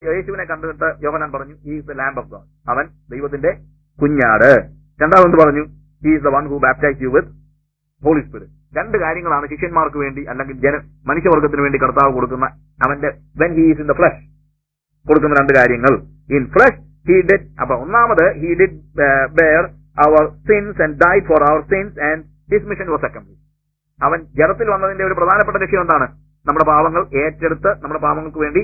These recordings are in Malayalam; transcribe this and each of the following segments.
യേശുവിനെ കണ്ടിട്ട് യോഹന്നാൻ പറഞ്ഞു he is the lamb of God, അവൻ ദൈവത്തിന്റെ കുഞ്ഞാട്. രണ്ടാമത് പറഞ്ഞു he is the one who baptise you with holy spirit. രണ്ട് കാര്യങ്ങളാണ് ശിഷ്യന്മാർക്ക് വേണ്ടി അല്ലെങ്കിൽ മനുഷ്യവർഗത്തിന് വേണ്ടി കർത്താവ് കൊടുക്കുന്ന അവന്റെ when he is in the flesh കൊടുക്കുന്ന രണ്ട് കാര്യങ്ങൾ. ഇൻ ഫ്ലഷ് ഹി ഡിഡ്, അപ്പൊ ഒന്നാമത് he did bear our sins and died for our sins and his mission was accomplished. അവൻ ജഡത്തിൽ വന്നതിന്റെ ഒരു പ്രധാനപ്പെട്ട ലക്ഷ്യം എന്താണ്? നമ്മുടെ പാപങ്ങൾ ഏറ്റെടുത്ത് നമ്മുടെ പാപങ്ങൾക്ക് വേണ്ടി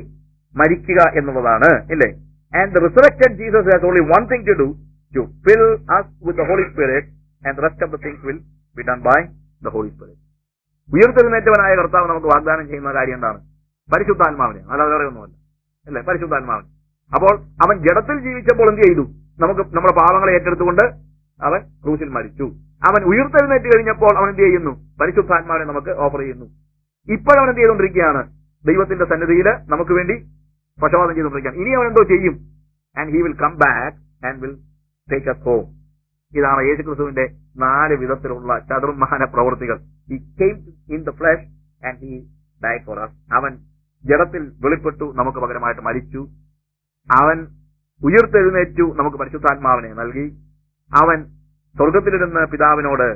മരിക്കുക എന്നുള്ളതാണ്, ഇല്ലേ? And the resurrected Jesus has only one thing to do, to fill us with the Holy Spirit, and the rest of the things will be done by the Holy Spirit. ഉയർത്തെഴുന്നേറ്റവനായ കർത്താവ് നമുക്ക് വാഗ്ദാനം ചെയ്യുന്ന കാര്യം എന്താണ്? പരിശുദ്ധാത്മാവിനെ, അല്ലാതെ വേറെ ഒന്നുമല്ല, അല്ലേ? പരിശുദ്ധാത്മാവിനെ. അപ്പോൾ അവൻ ജഡത്തിൽ ജീവിച്ചപ്പോൾ എന്ത് ചെയ്തു? നമുക്ക് നമ്മുടെ പാപങ്ങളെ ഏറ്റെടുത്തുകൊണ്ട് അവൻ ക്രൂശിൽ മരിച്ചു. അവൻ ഉയർത്തെഴുന്നേറ്റ് കഴിഞ്ഞപ്പോൾ അവൻ എന്ത് ചെയ്യുന്നു? പരിശുദ്ധാത്മാവിനെ നമുക്ക് ഓഫർ ചെയ്യുന്നു. ഇപ്പോഴവൻ എന്ത് ചെയ്തുകൊണ്ടിരിക്കുകയാണ്? ദൈവത്തിന്റെ സന്നിധിയിൽ നമുക്ക് വേണ്ടി പക്ഷപാതം ചെയ്തുകൊണ്ടിരിക്കുകയാണ്. ഇനി അവൻ എന്തോ ചെയ്യും? And he will come back and will take us home. ഇതാണ് യേശുക്രിസ്തുവിന്റെ 4 വിധത്തിലുള്ള ചതുർമാന പ്രവൃത്തികൾ. He came in the flesh and he died for us. അവൻ ജഡത്തിൽ വെളിപ്പെട്ടു, നമുക്ക് പകരമായിട്ട് മരിച്ചു. അവൻ ഉയർത്തെഴുന്നേറ്റു, നമുക്ക് പരിശുദ്ധാത്മാവിനെ നൽകി. അവൻ സ്വർഗത്തിലിരുന്ന് പിതാവിനോട്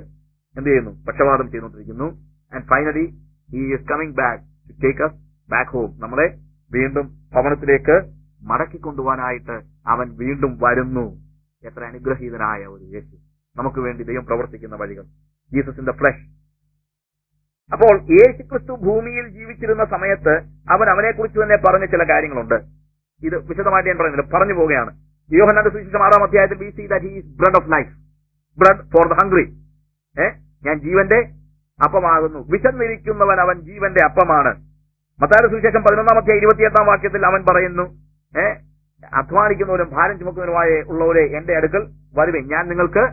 എന്ത് ചെയ്യുന്നു? പക്ഷപാതം ചെയ്തുകൊണ്ടിരിക്കുന്നു. And finally he is coming back to take us back home. നമ്മളെ വീണ്ടും ഭവനത്തിലേക്ക് മടക്കിക്കൊണ്ടുപോകാനായിട്ട് അവൻ വീണ്ടും വരുന്നു. എത്ര അനുഗ്രഹീതനായ ഒരു യേശു! നമുക്ക് വേണ്ടി ദൈവം പ്രവർത്തിക്കുന്ന വഴികൾ. Jesus in the flush. അപ്പോൾ യേശുക്രിസ്തു ഭൂമിയിൽ ജീവിച്ചിരുന്ന സമയത്ത് അവൻ അവനെക്കുറിച്ച് തന്നെ പറഞ്ഞ ചില കാര്യങ്ങളുണ്ട്. ഇത് വിശദമായിട്ട് ഞാൻ പറയുന്നില്ല, പറഞ്ഞു പോവുകയാണ്. യോഹന്നാന്റെ സുവിശേഷം 6-ാം അധ്യായത്തിൽ we see that he is bread of life, bread for the hungry. ഞാൻ ജീവന്റെ അപ്പമാകുന്നു, വിശന്നിരിക്കുന്നവൻ അവൻ ജീവന്റെ അപ്പമാണ്. മത്തായിയുടെ സുവിശേഷം 11-ാം അധ്യായം 28-ാം വാക്യത്തിൽ അവൻ പറയുന്നു, അധ്വാനിക്കുന്നവരും ഭാരം ചുമക്കുന്നവരുമായ ഉള്ളവരെ എന്റെ അടുക്കൽ വരുവിൻ, ഞാൻ നിങ്ങൾക്ക്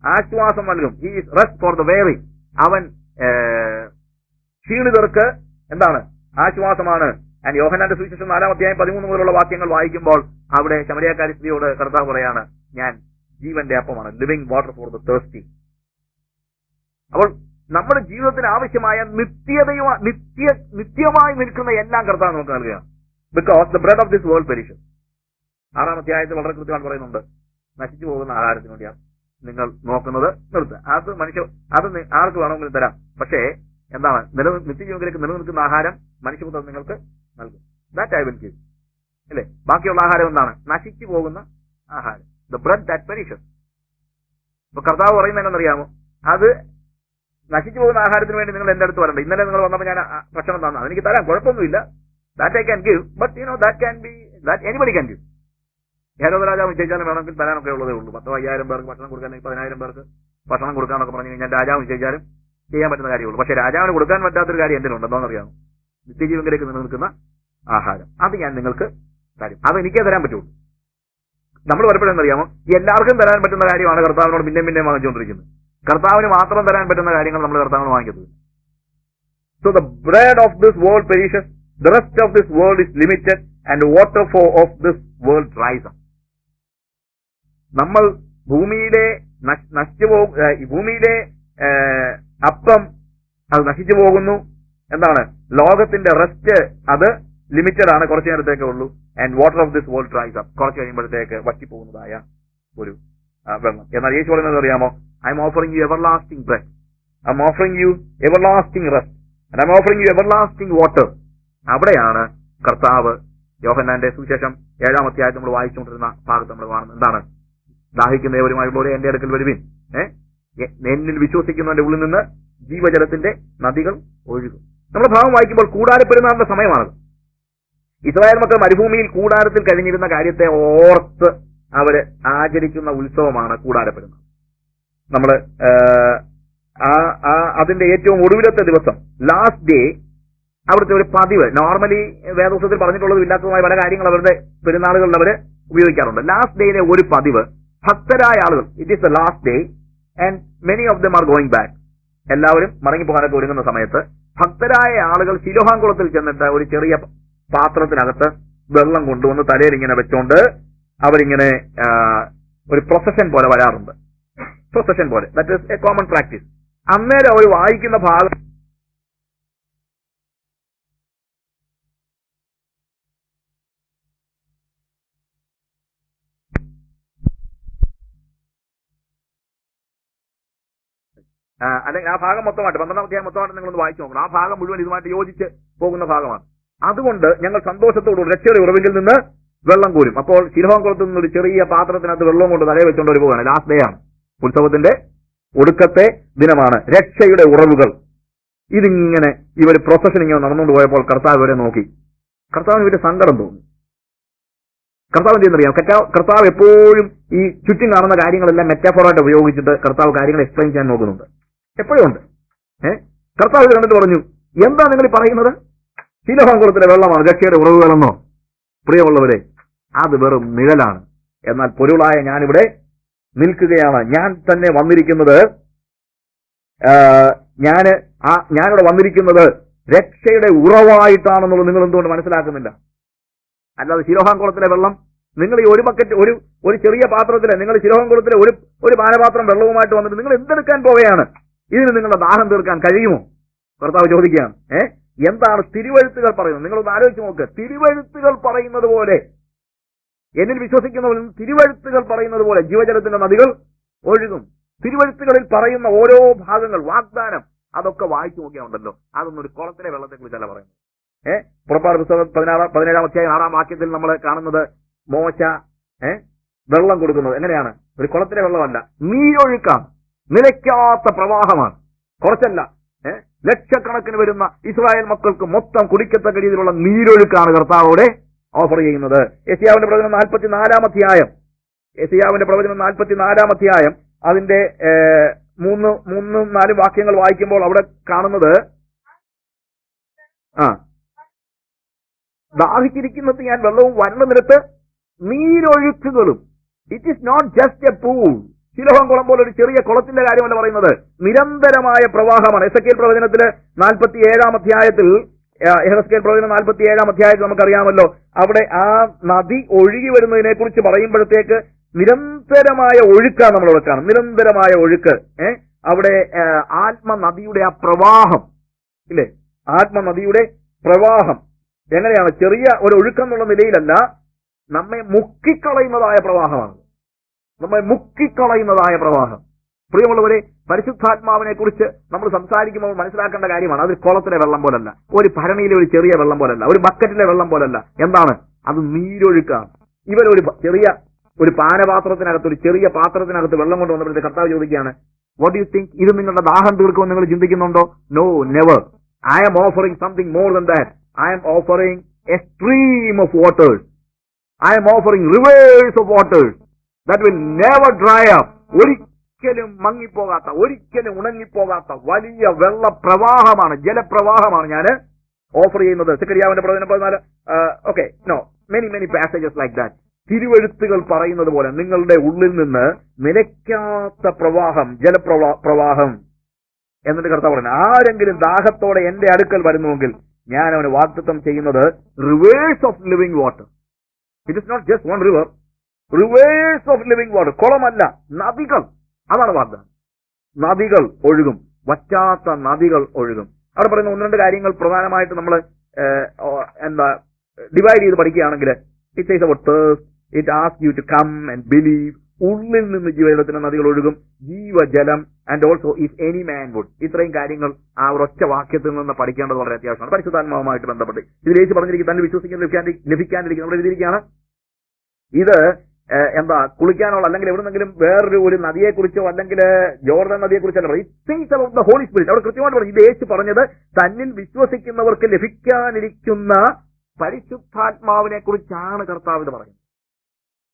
ആശ്വാസം നൽകും. He is rest for the weary. അവൻ ക്ഷീണിതർക്ക് എന്താണ്? ആശ്വാസമാണ്. ആൻഡ് യോഹന്നാന്റെ സുവിശേഷം 4-ാം അധ്യായം 13 മുതലുള്ള വാക്യങ്ങൾ വായിക്കുമ്പോൾ അവിടെ ശമരിയക്കാരി സ്ത്രീയോട് കർത്താവ് പറയാണ്, ഞാൻ ജീവന്റെ അപ്പമാണ്, living water for the thirsty. അപ്പോൾ നമ്മുടെ ജീവിതത്തിന് ആവശ്യമായ നിത്യമായി നിൽക്കുന്ന എല്ലാം കർത്താവ് നമുക്ക് നൽകുകയാണ്. Because the bread of this world perishes. 6-ാം അധ്യായത്തിൽ വളരെ കൃത്യമായിട്ട് പറയുന്നുണ്ട്, നശിച്ചു പോകുന്ന ആഹാരത്തിന് വേണ്ടിയാണ് നിങ്ങൾ നോക്കുന്നത്, നിർത്തുക. അത് ആർക്ക് വേണമെങ്കിലും തരാം. പക്ഷേ എന്താണ്? നിത്യജീവനിലേക്ക് നിലനിൽക്കുന്ന ആഹാരം മനുഷ്യപുത്രൻ നിങ്ങൾക്ക് നൽകും. That I will give. അല്ലേ? ബാക്കിയുള്ള ആഹാരം എന്താണ്? നശിച്ചു പോകുന്ന ആഹാരം. The bread that perishes. ഇപ്പൊ കർത്താവ് പറയുന്നത് എന്താണെന്നറിയാമോ? അത് നശിച്ചു പോകുന്ന ആഹാരത്തിന് വേണ്ടി നിങ്ങൾ എന്റെ അടുത്ത് വരണ്ട. ഇന്നലെ നിങ്ങൾ വന്നപ്പോൾ ഞാൻ ഭക്ഷണം തന്നു, അതെനിക്ക് തരാം, കുഴപ്പമൊന്നുമില്ല. That I can give, but that can be, that anybody can give. ഹേരോദ രാജാവ് നിശ്ചയിച്ചാലും വേണമെങ്കിൽ തരാനൊക്കെ ഉള്ളതേ ഉള്ളൂ. 10,000 പേർക്ക് ഭക്ഷണം കൊടുക്കാൻ, 10,000 പേർക്ക് ഭക്ഷണം കൊടുക്കാന്നൊക്കെ പറഞ്ഞു കഴിഞ്ഞാൽ രാജാവ് നിശ്ചയിച്ചാലും ചെയ്യാൻ പറ്റുന്ന കാര്യമുള്ളൂ. പക്ഷെ രാജാവിന് കൊടുക്കാൻ പറ്റാത്തൊരു കാര്യം എന്തെങ്കിലും ഉണ്ടെന്നറിയാമോ? നിത്യജീവനിലേക്ക് നിലനിൽക്കുന്ന ആഹാരം. അത് ഞാൻ നിങ്ങൾക്ക് തരും. അത് എനിക്കേ തരാൻ പറ്റുള്ളൂ. നമ്മൾ പലപ്പോഴെന്നറിയാമോ? എല്ലാവർക്കും തരാൻ പറ്റുന്ന കാര്യമാണ് കർത്താവിനോട് പിന്നെ വാങ്ങിച്ചുകൊണ്ടിരിക്കുന്നത്. കർത്താവിന് മാത്രം തരാൻ പറ്റുന്ന കാര്യങ്ങൾ നമ്മൾ കർത്താവിന് വാങ്ങിക്കത്തില്ല. So the bread of this world perishes, the rest of this world is limited and water of this world dries up. നമ്മൾ ഭൂമിയിലെ അപ്പം അത് നശിച്ചു പോകുന്നു. എന്താണ്? ലോകത്തിന്റെ റെസ്റ്റ് അത് ലിമിറ്റഡ് ആണ്, കുറച്ചു നേരത്തേക്കേ ഉള്ളൂ. And water of this world dries up, കുറച്ച് കഴിയുമ്പോഴത്തേക്ക് വറ്റിപ്പോകുന്നതായ ഒരു വെള്ളം. എന്നാൽ യേശു പറയുന്നത് അറിയാമോ? I'm offering you everlasting bread, I'm offering you everlasting rest, and I'm offering you everlasting water. അവിടെയാണ് കർത്താവ് യോഹന്നാന്റെ സുവിശേഷം 7-ാം അധ്യായത്തിൽ നമ്മൾ വായിച്ചുകൊണ്ടിരുന്ന ഭാഗത്ത് നമ്മൾ കാണുന്നത് എന്താണ്? ദാഹിക്കുന്ന ഏവരുമായുള്ളവരെ എന്റെ അടുക്കൽ വരുവിൻ, എന്നിൽ വിശ്വസിക്കുന്നവന്റെ ഉള്ളിൽ നിന്ന് ജീവജലത്തിന്റെ നദികൾ ഒഴുകും. നമ്മുടെ ഭാഗം വായിക്കുമ്പോൾ കൂടാരപ്പെരുന്നാളിന്റെ സമയമാണത്. ഇസ്രായേൽ മക്കൾ മരുഭൂമിയിൽ കൂടാരത്തിൽ കഴിഞ്ഞിരുന്ന കാര്യത്തെ ഓർത്ത് അവര് ആചരിക്കുന്ന ഉത്സവമാണ് കൂടാരപ്പെരുന്നാൾ. നമ്മള് അതിന്റെ ഏറ്റവും ഒടുവിലത്തെ ദിവസം, ലാസ്റ്റ് ഡേ, അവിടുത്തെ ഒരു പതിവ്, നോർമലി വേദപുസ്തകത്തിൽ പറഞ്ഞിട്ടുള്ളതും ഇല്ലാത്തതുമായ പല കാര്യങ്ങൾ അവരുടെ പെരുന്നാളുകളിൽ അവര് ഉപയോഗിക്കാറുണ്ട്. ലാസ്റ്റ് ഡേയിലെ ഒരു പതിവ്, ഭക്തരായ ആളുകൾ, it is the last day and many of them are going back, എല്ലാവരും മടങ്ങിപ്പോകാനൊക്കെ ഒരുങ്ങുന്ന സമയത്ത് ഭക്തരായ ആളുകൾ ശിലോഹാം കുളത്തിൽ ചെന്നിട്ട് ഒരു ചെറിയ പാത്രത്തിനകത്ത് വെള്ളം കൊണ്ടുവന്ന് തലയിൽ ഇങ്ങനെ വെച്ചോണ്ട് അവരിങ്ങനെ ഒരു പ്രൊസഷൻ പോലെ വരാറുണ്ട്. പ്രൊസഷൻ പോലെ, that is A common practice. അന്നേരം അവർ വായിക്കുന്ന ഭാഗം അല്ലെങ്കിൽ ആ ഭാഗം മൊത്തമായിട്ട് 12-ാം അധ്യായം മൊത്തമായിട്ട് നിങ്ങളൊന്ന് വായിച്ചു നോക്കണം. ആ ഭാഗം മുഴുവൻ ഇതുമായിട്ട് യോജിച്ച് പോകുന്ന ഭാഗമാണ്. അതുകൊണ്ട് ഞങ്ങൾ സന്തോഷത്തോടുകൂടി രക്ഷയുടെ ഉറവിൽ നിന്ന് വെള്ളം കോരും. അപ്പോൾ ശിലോഹം കുളത്തിൽ നിന്ന് ഒരു ചെറിയ പാത്രത്തിനകത്ത് വെള്ളം കൊണ്ട് തലയെ വെച്ചുകൊണ്ട് ഒരു പോവുകയാണ്. ലാസ്റ്റ് ഡേ ആണ്, ഉത്സവത്തിന്റെ ഒടുക്കത്തെ ദിനമാണ്. രക്ഷയുടെ ഉറവുകൾ. ഇതിങ്ങനെ ഇവർ പ്രൊസഷൻ ഇങ്ങനെ നടന്നുകൊണ്ട് പോയപ്പോൾ കർത്താവ് ഇവരെ നോക്കി. കർത്താവിന് ഇവരുടെ സങ്കടം തോന്നി. കർത്താവ് എന്തെന്നറിയാം, കർത്താവ് എപ്പോഴും ഈ ചുറ്റും കാണുന്ന കാര്യങ്ങളെല്ലാം മെറ്റാഫോറായിട്ട് ഉപയോഗിച്ചിട്ട് കർത്താവ് കാര്യങ്ങൾ എക്സ്പ്ലെയിൻ ചെയ്യാൻ നോക്കുന്നുണ്ട്. എപ്പോഴും ഉണ്ട്. കർത്താവ് ഇത് കണ്ടിട്ട് പറഞ്ഞു, എന്താ നിങ്ങൾ പറയുന്നത്? ശിലോഹം കുളത്തിലെ വെള്ളമാണ് രക്ഷയുടെ ഉറവുകളെന്നോ? പ്രിയമുള്ളവരെ, അത് വെറും നിഴലാണ്. എന്നാൽ പൊരുളായ ഞാനിവിടെ നിൽക്കുകയാണ്. ഞാൻ തന്നെ വന്നിരിക്കുന്നത്, ഞാനിവിടെ വന്നിരിക്കുന്നത് രക്ഷയുടെ ഉറവായിട്ടാണെന്നുള്ളത് നിങ്ങൾ എന്തുകൊണ്ട് മനസ്സിലാക്കുന്നില്ല? അല്ലാതെ ശിലോഹാം കുളത്തിലെ വെള്ളം നിങ്ങൾ ഈ ഒരു ബക്കറ്റ് ഒരു ചെറിയ പാത്രത്തില്, നിങ്ങൾ ശിലോഹാം കുളത്തിലെ ഒരു പാനപാത്രം വെള്ളവുമായിട്ട് വന്നിട്ട് നിങ്ങൾ എന്തെടുക്കാൻ പോവുകയാണ്? ഇതിന് നിങ്ങളുടെ ദാഹം തീർക്കാൻ കഴിയുമോ? കർത്താവ് ചോദിക്കുകയാണ്. എന്താണ് തിരുവഴുത്തുകൾ പറയുന്നത്? നിങ്ങളൊന്ന് ആലോചിച്ച് നോക്ക്. തിരുവഴുത്തുകൾ പറയുന്നത് പോലെ, എന്നിൽ വിശ്വസിക്കുന്നവരിൽ തിരുവഴുത്തുകൾ പറയുന്നത് പോലെ ജീവജലത്തിന്റെ നദികൾ ഒഴുകും. തിരുവഴുത്തുകളിൽ പറയുന്ന ഓരോ ഭാഗങ്ങൾ, വാഗ്ദാനം, അതൊക്കെ വായിച്ചു നോക്കിയാണല്ലോ. അതൊന്നും ഒരു കുളത്തിലെ വെള്ളത്തെ കുറിച്ചല്ല പറയുന്നത്. പുറപ്പാട് പുസ്തകം 17-ാം അധ്യായം 6-ാം വാക്യത്തിൽ നമ്മൾ കാണുന്നത് മോശ വെള്ളം കൊടുക്കുന്നത് എങ്ങനെയാണ്? ഒരു കുളത്തിലെ വെള്ളമല്ല, നീരൊഴുക്കാണ്, നിലയ്ക്കാത്ത പ്രവാഹമാണ്. കുറച്ചല്ല, ലക്ഷക്കണക്കിന് വരുന്ന ഇസ്രായേൽ മക്കൾക്ക് മൊത്തം കുടിക്കത്തക്ക രീതിയിലുള്ള നീരൊഴുക്കാണ് കർത്താവോടെ ഓഫർ ചെയ്യുന്നത്. യെശയ്യാവിന്റെ പ്രവചനം 44-ാം അധ്യായം, യെശയ്യാവിന്റെ പ്രവചനം 44-ാം അധ്യായം അതിന്റെ 3-4 വാക്യങ്ങൾ വായിക്കുമ്പോൾ അവിടെ കാണുന്നത്, ദാഹിച്ചിരിക്കുന്നത് ഞാൻ വെള്ളവും വരണ്ട നിലത്ത് നീരൊഴുക്കുകളും. It is not just a pool. ശിലോഹം കുളം പോലെ ഒരു ചെറിയ കുളത്തിന്റെ കാര്യമല്ല പറയുന്നത്, നിരന്തരമായ പ്രവാഹമാണ്. എസെക്കിയേൽ പ്രവചനത്തില് 47-ാം അധ്യായത്തിൽ, എഹെസ്കേൽ പ്രവചനം 47-ാം അധ്യായത്തിൽ നമുക്കറിയാമല്ലോ, അവിടെ ആ നദി ഒഴുകി വരുന്നതിനെ കുറിച്ച് പറയുമ്പോഴത്തേക്ക് നിരന്തരമായ ഒഴുക്കാണ് നമ്മളവിടെ കാണും. നിരന്തരമായ ഒഴുക്ക്. അവിടെ ആത്മനദിയുടെ ആ പ്രവാഹം ഇല്ലേ, ആത്മനദിയുടെ പ്രവാഹം എങ്ങനെയാണ്? ചെറിയ ഒരു ഒഴുക്കെന്നുള്ള നിലയിലല്ല, നമ്മെ മുക്കിക്കളയുന്നതായ പ്രവാഹമാണ്. നമ്മെ മുക്കിക്കളയുന്നതായ പ്രവാഹം. പ്രിയമുള്ളവരെ, പരിശുദ്ധാത്മാവിനെ കുറിച്ച് നമ്മൾ സംസാരിക്കുമ്പോൾ മനസ്സിലാക്കേണ്ട കാര്യമാണ്, അത് കുളത്തിലെ വെള്ളം പോലല്ല, ഒരു ഭരണിയിലെ ഒരു ചെറിയ വെള്ളം പോലല്ല, ഒരു ബക്കറ്റിലെ വെള്ളം പോലല്ല. എന്താണ്? അത് നീരൊഴുക്കാണ്. ഇവരൊരു ചെറിയ ഒരു പാനപാത്രത്തിനകത്ത്, ഒരു ചെറിയ പാത്രത്തിനകത്ത് വെള്ളം കൊണ്ട് വന്നപ്പോഴത്തെ കർത്താവ് ചോദിക്കുകയാണ്, വാട്ട് ഡു യു തിങ്ക്? ഇത് നിങ്ങളുടെ ദാഹം തീർക്കുമെന്ന് നിങ്ങൾ ചിന്തിക്കുന്നുണ്ടോ? No, never. I am offering something more than that. I am offering a stream of waters. I am offering rivers of waters that will never dry up. ഒരിക്കലും മങ്ങിപ്പോകാത്ത, ഒരിക്കലും ഉണങ്ങിപ്പോകാത്ത വലിയ വെള്ളപ്രവാഹമാണ്, ജലപ്രവാഹമാണ് ഞാൻ ഓഫർ ചെയ്യുന്നത്. സെക്കരിയാവിന്റെ പ്രവചനം 14. No, many passages like that. തിരുവെഴുത്തുകൾ പറയുന്നത് പോലെ നിങ്ങളുടെ ഉള്ളിൽ നിന്ന് നിലയ്ക്കാത്ത പ്രവാഹം, ജലപ്രവാഹം. എന്നിട്ട് കർത്താവ് പറഞ്ഞു, ആരെങ്കിലും ദാഹത്തോടെ എന്റെ അടുക്കൽ വരുന്നുവെങ്കിൽ ഞാൻ അവന് വാഗ്ദത്തം ചെയ്യുന്നത് rivers of living water. It is not just one river, rivers of living water. കുളമല്ല, നദികൾ. അതാണ് വാഗ്ദാനം. നദികൾ ഒഴുകും, വറ്റാത്ത നദികൾ ഒഴുകും. അവിടെ പറയുന്ന 1-2 കാര്യങ്ങൾ പ്രധാനമായിട്ട് നമ്മൾ ഡിവൈഡ് ചെയ്ത് പഠിക്കുകയാണെങ്കിൽ, it is about thirst, it asks you to come and believe. ഉള്ളിൽ നിന്ന് ജീവജലത്തിന്റെ നദികൾ ഒഴുകും, ജീവജലം. And also if any man would. ഇത്രയും കാര്യങ്ങൾ ആ ഒരൊറ്റ വാക്യത്തിൽ നിന്ന് പഠിക്കേണ്ടത് വളരെ അത്യാവശ്യമാണ്. പരിശുദ്ധാത്മാവുമായിട്ട് ബന്ധപ്പെട്ട് ഇതിലേക്ക് പറഞ്ഞിരിക്കും, തന്നെ വിശ്വസിക്കാൻ ലഭിക്കാനിരിക്കും. നമ്മൾ എഴുതിയിരിക്കുകയാണ്, ഇത് കുളിക്കാനുള്ള അല്ലെങ്കിൽ എവിടെന്നെങ്കിലും വേറൊരു ഒരു നദിയെക്കുറിച്ചോ അല്ലെങ്കിൽ ജോർദാൻ നദിയെക്കുറിച്ചല്ല പറയും. Things about the holy spirit. അവിടെ കൃത്യമായിട്ട് പറഞ്ഞു, ഇത് യേശു പറഞ്ഞത് തന്നിൽ വിശ്വസിക്കുന്നവർക്ക് ലഭിക്കാനിരിക്കുന്ന പരിശുദ്ധാത്മാവിനെ കുറിച്ചാണ് കർത്താവ് ഇത് പറയുന്നത്.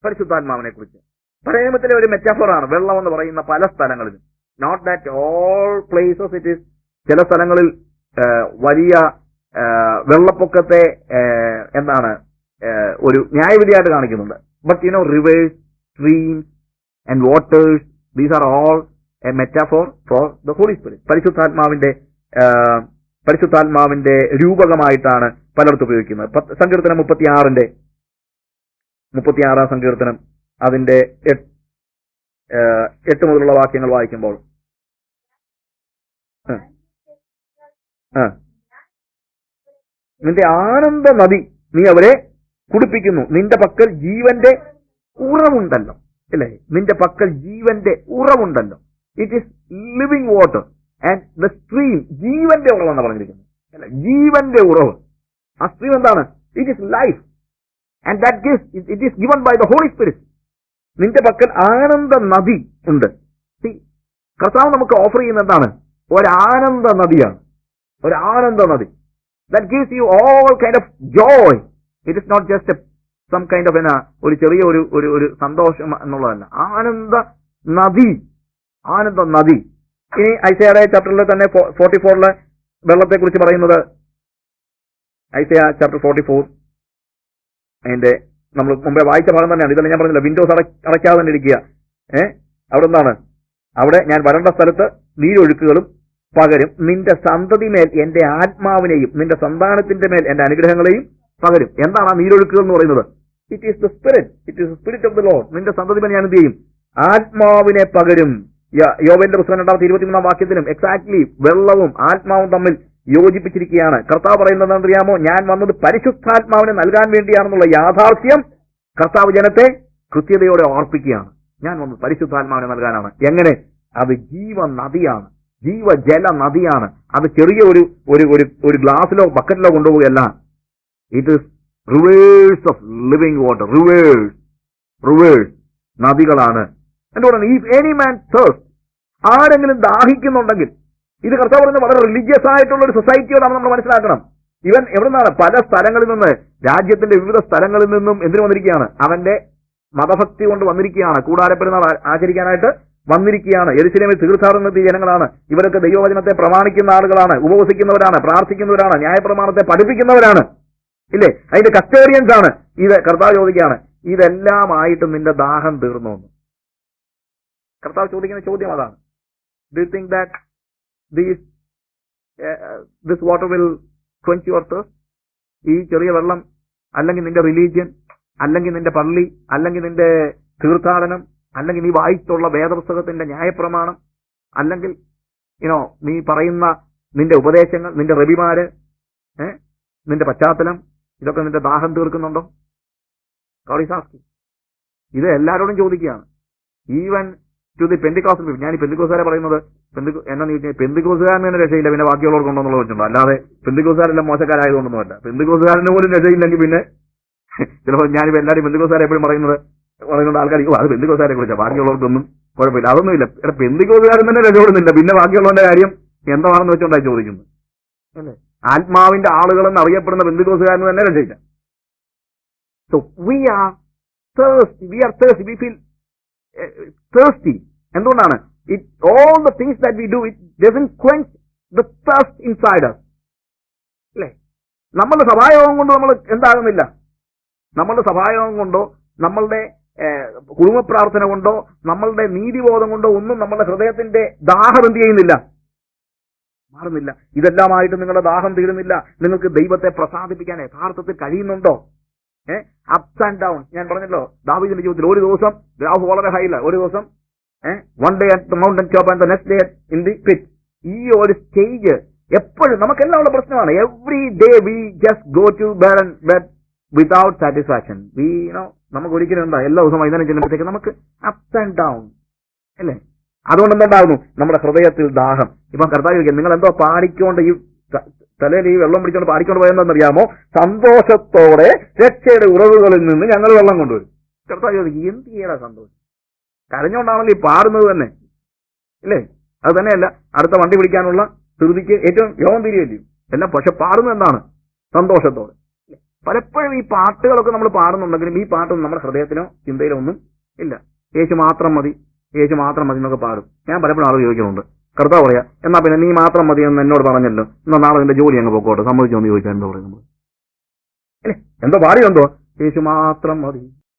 പരിശുദ്ധാത്മാവിനെ കുറിച്ച് പഴയ നിയമത്തിലെ ഒരു മെറ്റാഫോറാണ് വെള്ളം എന്ന് പറയുന്ന പല സ്ഥലങ്ങളിലും. Not that all places it is. ചില സ്ഥലങ്ങളിൽ വലിയ വെള്ളപ്പൊക്കത്തെ ഒരു ന്യായവിധിയായിട്ട് കാണിക്കുന്നുണ്ട്. But rivers, streams and waters, these are all a metaphor for the Holy Spirit. പരിശുദ്ധാത്മാവിന്റെ രൂപകമായിട്ടാണ് പലർത്തും ഉപയോഗിക്കുന്നത്. സങ്കീർത്തനം 36-ാം സങ്കീർത്തനം അതിന്റെ 8 മുതലുള്ള വാക്യങ്ങൾ വായിക്കുമ്പോൾ, നിന്റെ ആനന്ദ നദി നീ അവരെ കുടിപ്പിക്കുന്നു, നിന്റെ പക്കൽ ജീവന്റെ ഉറവുണ്ടല്ലോ. അല്ലേ? നിന്റെ പക്കൽ ജീവന്റെ ഉറവുണ്ടല്ലോ. It is living water. And the stream, ജീവന്റെ ഉറവ് എന്നാണ് പറഞ്ഞിരിക്കുന്നത്. അല്ല, ജീവന്റെ ഉറവ്. ആ സ്ട്രീം എന്താണ്? It is life and that gives, it is given by the holy spirit. നിന്റെ പക്കൽ ആനന്ദ നദി ഉണ്ട്. കർത്താവ് നമുക്ക് ഓഫർ ചെയ്യുന്ന എന്താണ്? ഒരാനന്ദ നദിയാണ്. ഒരു ആനന്ദ നദി. That gives you all kind of joy. It is not just some kind of ഒരു ചെറിയ ഒരു സന്തോഷം എന്നുള്ളതല്ല. ആനന്ദ നദി, ആനന്ദ നദി. ഇനി ഐസയാ ചാപ്റ്ററിൽ തന്നെ 44 വെള്ളത്തെ കുറിച്ച് പറയുന്നത്, ഐസയാ ചാപ്റ്റർ 44 അതിന്റെ നമ്മൾ മുമ്പേ വായിച്ച ഭാഗം തന്നെയാണ്. ഇതെല്ലാം ഞാൻ പറഞ്ഞില്ല, വിൻഡോസ് അടയ്ക്കാതെ തന്നെ ഇരിക്കുക. അവിടെ എന്താണ്? അവിടെ ഞാൻ വരണ്ട സ്ഥലത്ത് നീരൊഴുക്കുകളും പകരും, നിന്റെ സന്തതി മേൽ എന്റെ ആത്മാവിനെയും നിന്റെ സന്താനത്തിന്റെ മേൽ എന്റെ അനുഗ്രഹങ്ങളെയും പകരും. എന്താണ് ആ നീരൊഴുക്കുകൾ എന്ന് പറയുന്നത്? It is the spirit, it is the spirit of the Lord. നിന്റെ സന്തതി മേൽ ഞാൻ എന്ത് ചെയ്യും? ആത്മാവിനെ പകരും. യോബേലിന്റെ പുസ്തകം 2:23 വാക്യത്തിലും എക്സാക്ട്ലി വെള്ളവും ആത്മാവും തമ്മിൽ യോജിപ്പിച്ചിരിക്കുകയാണ്. കർത്താവ് പറയുന്നത് അറിയാമോ? ഞാൻ വന്നത് പരിശുദ്ധാത്മാവിനെ നൽകാൻ വേണ്ടിയാണെന്നുള്ള യാഥാർത്ഥ്യം കർത്താവ് ജനത്തെ കൃത്യതയോടെ ഓർപ്പിക്കുകയാണ്. ഞാൻ വന്നത് പരിശുദ്ധാത്മാവിനെ നൽകാനാണ്. എങ്ങനെ? അത് ജീവ നദിയാണ്, ജീവജല നദിയാണ്. അത് ചെറിയ ഒരു ഗ്ലാസ്സിലോ ബക്കറ്റിലോ കൊണ്ടുപോവുകയല്ല. It is rivers of living water, rivers നദികളാണ്. എന്തുകൊണ്ടാണ്? ഇഫ് എനി മാൻ തേഴ്സ്റ്റ്, ആരെങ്കിലും ദാഹിക്കുന്നുണ്ടെങ്കിൽ, ഇത് കർത്താവ് പറയുന്നത് വളരെ റിലീജിയസ് ആയിട്ടുള്ള ഒരു സൊസൈറ്റിയോടാണ് നമ്മൾ മനസ്സിലാക്കണം. ഇവൻ എവിടെ നിന്നാണ്? പല സ്ഥലങ്ങളിൽ നിന്ന്, രാജ്യത്തിന്റെ വിവിധ സ്ഥലങ്ങളിൽ നിന്നും എന്തിനു വന്നിരിക്കുകയാണ്? അവന്റെ മതഭക്തി കൊണ്ട് വന്നിരിക്കുകയാണ്, കൂടാരപ്പെരുന്നാൾ ആചരിക്കാനായിട്ട് വന്നിരിക്കുകയാണ്. യെരുശലേമിൽ തീർത്ഥാടനത്തിയ ജനങ്ങളാണ്. ഇവരൊക്കെ ദൈവവചനത്തെ പ്രമാണിക്കുന്ന ആളുകളാണ്, ഉപവസിക്കുന്നവരാണ്, പ്രാർത്ഥിക്കുന്നവരാണ്, ന്യായപ്രമാണത്തെ പഠിപ്പിക്കുന്നവരാണ്, ഇല്ലേ? അതിന്റെ കസ്റ്റോഡിയൻസ് ആണ്. ഇത് കർത്താവ് ചോദിക്കുകയാണ്, ഇതെല്ലാമായിട്ടും നിന്റെ ദാഹം തീർന്നു എന്ന്. കർത്താവ് ചോദിക്കുന്ന ചോദ്യം അതാണ്. Do you think that this water will quench your thirst? ഈ ചെറിയ വെള്ളം, അല്ലെങ്കിൽ നിന്റെ റിലീജിയൻ, അല്ലെങ്കിൽ നിന്റെ പള്ളി, അല്ലെങ്കിൽ നിന്റെ തീർത്ഥാടനം, അല്ലെങ്കിൽ നീ വായിച്ചുള്ള വേദപുസ്തകത്തിന്റെ ന്യായപ്രമാണം, അല്ലെങ്കിൽ നീ പറയുന്ന നിന്റെ ഉപദേശങ്ങൾ, നിന്റെ റബിമാര്, നിന്റെ പശ്ചാത്തലം, ഇതൊക്കെ നിന്റെ ദാഹം തീർക്കുന്നുണ്ടോ? ഇത് എല്ലാവരോടും ചോദിക്കുകയാണ്. Even to the Pentecostal people. ഞാൻ ഈ പെന്തിക്കോസുകാരെ പറയുന്നത് എന്നാന്ന് ചോദിച്ചാൽ, പെന്തിക്കോസുകാരന് തന്നെ രക്ഷയില്ല, പിന്നെ ബാക്കിയുള്ളവർക്ക് ഉണ്ടോന്നുള്ള വെച്ചിട്ടുണ്ടോ? അല്ലാതെ പെന്തിക്കോസുകാരെല്ലാം മോശക്കാരായതുകൊണ്ടൊന്നുമല്ല. പെന്തിക്കോസുകാരന് പോലും രക്ഷയില്ലെങ്കിൽ പിന്നെ ചിലപ്പോൾ ഞാനിപ്പോൾ എല്ലാവരും പെന്തിക്കോസുകാരെ എപ്പോഴും പറയുന്നത് ആൾക്കാർ അത് പെന്തിക്കോസുകാരെ കുറിച്ചാണ്, ബാക്കിയുള്ളവർക്കൊന്നും കുഴപ്പമില്ല, അതൊന്നുമില്ല. പെന്തിക്കോസുകാരൻ തന്നെ രക്ഷപ്പെടുന്നില്ല, പിന്നെ ബാക്കിയുള്ളവന്റെ കാര്യം എന്താണെന്ന് വെച്ചുകൊണ്ടായി ചോദിക്കുന്നത്, അല്ലേ? ആത്മാവിന്റെ ആളുകളെന്ന് അറിയപ്പെടുന്ന പെന്തിക്കോസുകാരന് തന്നെ രക്ഷയില്ല. So we are thirsty, we feel thirsty. എന്തുകൊണ്ടാണ്? all the things that we do, it doesn't quench the thirst inside us. അല്ലേ? നമ്മളുടെ സഭായോഗം കൊണ്ട് നമ്മൾ എന്താകുന്നില്ല, നമ്മളുടെ സഭായോഗം കൊണ്ടോ നമ്മളുടെ കുടുംബ പ്രാർത്ഥന കൊണ്ടോ നമ്മളുടെ നീതിബോധം കൊണ്ടോ ഒന്നും നമ്മളുടെ ഹൃദയത്തിന്റെ ദാഹം എന്ത് ചെയ്യുന്നില്ല, മാറുന്നില്ല. ഇതെല്ലാമായിട്ട് നിങ്ങളുടെ ദാഹം തീരുന്നില്ല. നിങ്ങൾക്ക് ദൈവത്തെ പ്രസാദിപ്പിക്കാൻ യഥാർത്ഥത്തിൽ കഴിയുന്നുണ്ടോ? Ups and down. ഞാൻ പറഞ്ഞല്ലോ, ദാവീദിന്റെ ജീവിതത്തിൽ ഒരു ദിവസം ഗ്രാഫ് വളരെ ഹൈ ഇല്ല, ഒരു ദിവസം one day at the mountain top and the next day in the pit. ഈ ഒരു സ്റ്റേജ് എപ്പോഴും നമുക്കെല്ലാം ഉള്ള പ്രശ്നമാണ്. Every day we just go to bed without satisfaction. നമുക്ക് ഒരിക്കലും എന്താ, എല്ലാ ദിവസവും വൈകുന്നേരം ചെല്ലുമ്പോഴത്തേക്ക് നമുക്ക് അപ്സ് ആൻഡ് ഡൗൺ, അല്ലേ? അതുകൊണ്ട് എന്തുണ്ടാകുന്നു? നമ്മുടെ ഹൃദയത്തിൽ ദാഹം. ഇപ്പം കർത്താവ് ചോദിക്കുക, നിങ്ങൾ എന്തോ പാടിക്കൊണ്ട് ഈ തലയിൽ ഈ വെള്ളം പിടിച്ചുകൊണ്ട് പാടിക്കൊണ്ട് പോയെന്നറിയാമോ? സന്തോഷത്തോടെ രക്ഷയുടെ ഉറവുകളിൽ നിന്ന് ഞങ്ങൾ വെള്ളം കൊണ്ടുവരും. കർത്താവ് ചോദിക്കും, എന്ത് ചെയ്യടാ സന്തോഷം? കരഞ്ഞുകൊണ്ടാണല്ലോ ഈ പാടുന്നത് തന്നെ, ഇല്ലേ? അത് തന്നെയല്ല, അടുത്ത വണ്ടി പിടിക്കാനുള്ള ധൃതിക്ക് ഏറ്റവും യോഗം തിരിയല്ലേ എല്ലാം. പക്ഷെ പാടുന്നത് എന്താണ്? സന്തോഷത്തോടെ. പലപ്പോഴും ഈ പാട്ടുകളൊക്കെ നമ്മൾ പാടുന്നുണ്ടെങ്കിലും ഈ പാട്ടൊന്നും നമ്മുടെ ഹൃദയത്തിനോ ചിന്തയിലോ ഒന്നും ഇല്ല. യേശു മാത്രം മതി, യേശു മാത്രം മതി എന്നൊക്കെ പാടും. ഞാൻ പലപ്പോഴും ആൾ ചോദിക്കുന്നുണ്ട്, കർത്താവ് പറയാ, എന്നാ പിന്നെ നീ മാത്രം മതി എന്ന് എന്നോട് പറഞ്ഞല്ലോ, എന്നാ നാളെ നിന്റെ ജോലി അങ്ങ് പൊക്കോട്ടെ, സമ്മതിച്ചോന്ന് ചോദിച്ചാൽ എന്താ പറയുന്നത്? അല്ലേ? എന്തോ പാടിയോ എന്തോ, യേശു മാത്രം മതി,